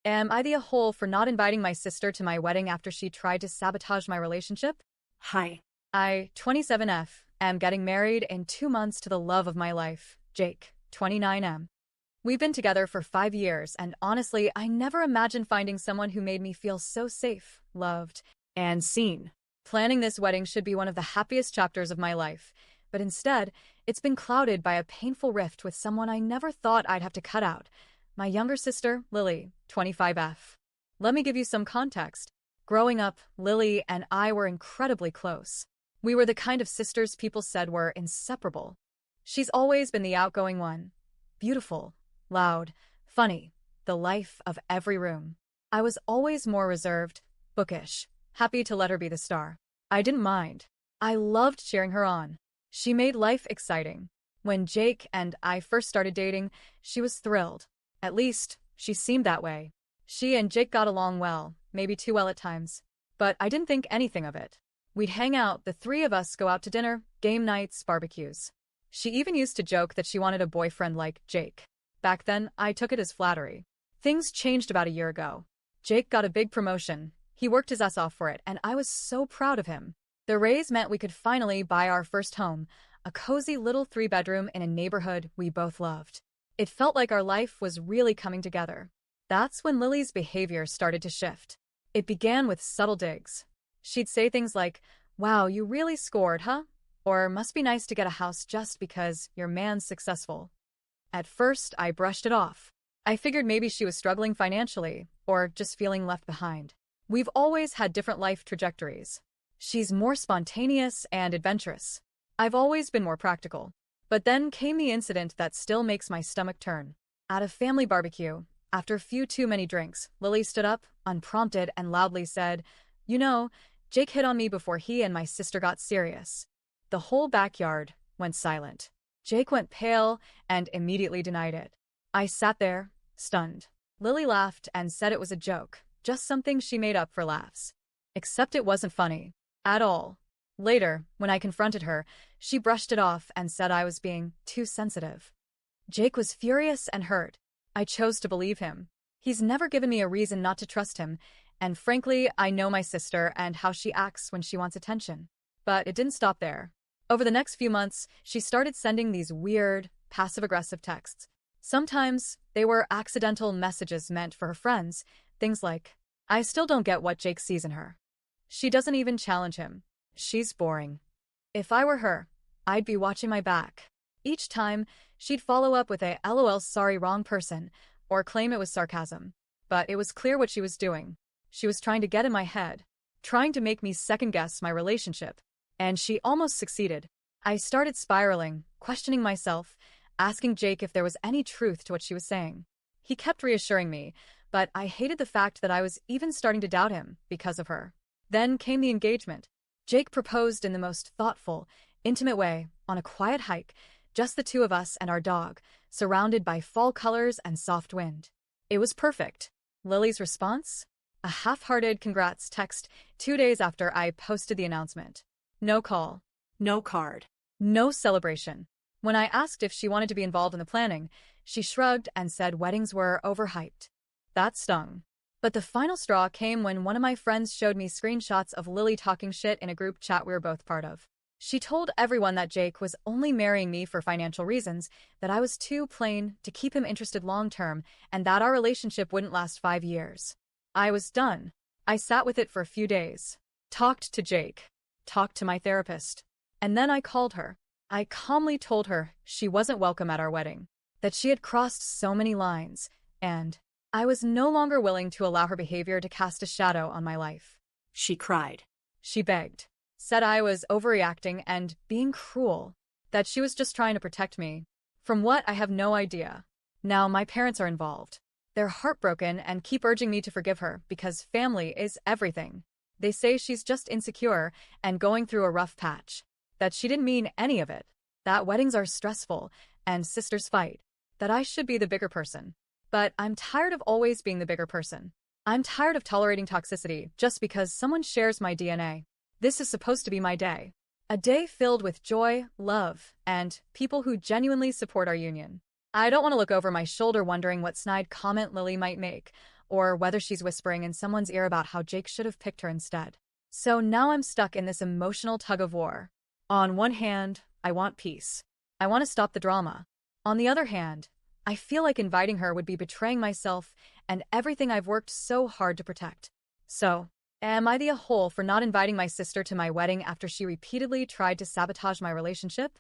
Am I the a-hole for not inviting my sister to my wedding after she tried to sabotage my relationship? Hi. I, 27F, am getting married in 2 months to the love of my life, Jake, 29M. We've been together for 5 years, and honestly, I never imagined finding someone who made me feel so safe, loved, and seen. Planning this wedding should be one of the happiest chapters of my life, but instead, it's been clouded by a painful rift with someone I never thought I'd have to cut out. My younger sister, Lily, 25F. Let me give you some context. Growing up, Lily and I were incredibly close. We were the kind of sisters people said were inseparable. She's always been the outgoing one. Beautiful, loud, funny, the life of every room. I was always more reserved, bookish, happy to let her be the star. I didn't mind. I loved cheering her on. She made life exciting. When Jake and I first started dating, she was thrilled. At least, she seemed that way. She and Jake got along well, maybe too well at times. But I didn't think anything of it. We'd hang out, the three of us go out to dinner, game nights, barbecues. She even used to joke that she wanted a boyfriend like Jake. Back then, I took it as flattery. Things changed about a year ago. Jake got a big promotion. He worked his ass off for it, and I was so proud of him. The raise meant we could finally buy our first home, a cozy little 3-bedroom in a neighborhood we both loved. It felt like our life was really coming together. That's when Lily's behavior started to shift. It began with subtle digs. She'd say things like, "Wow, you really scored, huh?" Or, "Must be nice to get a house just because your man's successful." At first, I brushed it off. I figured maybe she was struggling financially, or just feeling left behind. We've always had different life trajectories. She's more spontaneous and adventurous. I've always been more practical. But then came the incident that still makes my stomach turn. At a family barbecue, after a few too many drinks, Lily stood up, unprompted, and loudly said, "You know, Jake hit on me before he and my sister got serious." The whole backyard went silent. Jake went pale and immediately denied it. I sat there, stunned. Lily laughed and said it was a joke, just something she made up for laughs. Except it wasn't funny. At all. Later, when I confronted her, she brushed it off and said I was being too sensitive. Jake was furious and hurt. I chose to believe him. He's never given me a reason not to trust him, and frankly, I know my sister and how she acts when she wants attention. But it didn't stop there. Over the next few months, she started sending these weird, passive-aggressive texts. Sometimes, they were accidental messages meant for her friends, things like, "I still don't get what Jake sees in her. She doesn't even challenge him. She's boring." If I were her, I'd be watching my back. Each time, she'd follow up with a "LOL, sorry, wrong person," or claim it was sarcasm. But it was clear what she was doing. She was trying to get in my head, trying to make me second-guess my relationship. And she almost succeeded. I started spiraling, questioning myself, asking Jake if there was any truth to what she was saying. He kept reassuring me, but I hated the fact that I was even starting to doubt him because of her. Then came the engagement. Jake proposed in the most thoughtful, intimate way, on a quiet hike, just the two of us and our dog, surrounded by fall colors and soft wind. It was perfect. Lily's response? A half-hearted congrats text 2 days after I posted the announcement. No call. No card. No celebration. When I asked if she wanted to be involved in the planning, she shrugged and said weddings were overhyped. That stung. But the final straw came when one of my friends showed me screenshots of Lily talking shit in a group chat we were both part of. She told everyone that Jake was only marrying me for financial reasons, that I was too plain to keep him interested long-term, and that our relationship wouldn't last 5 years. I was done. I sat with it for a few days. Talked to Jake. Talked to my therapist. And then I called her. I calmly told her she wasn't welcome at our wedding, that she had crossed so many lines, and I was no longer willing to allow her behavior to cast a shadow on my life. She cried. She begged, said I was overreacting and being cruel, that she was just trying to protect me. From what, I have no idea. Now my parents are involved. They're heartbroken and keep urging me to forgive her because family is everything. They say she's just insecure and going through a rough patch, that she didn't mean any of it, that weddings are stressful and sisters fight, that I should be the bigger person. But I'm tired of always being the bigger person. I'm tired of tolerating toxicity just because someone shares my DNA. This is supposed to be my day. A day filled with joy, love, and people who genuinely support our union. I don't want to look over my shoulder wondering what snide comment Lily might make, or whether she's whispering in someone's ear about how Jake should have picked her instead. So now I'm stuck in this emotional tug-of-war. On one hand, I want peace. I want to stop the drama. On the other hand, I feel like inviting her would be betraying myself and everything I've worked so hard to protect. So, am I the a-hole for not inviting my sister to my wedding after she repeatedly tried to sabotage my relationship?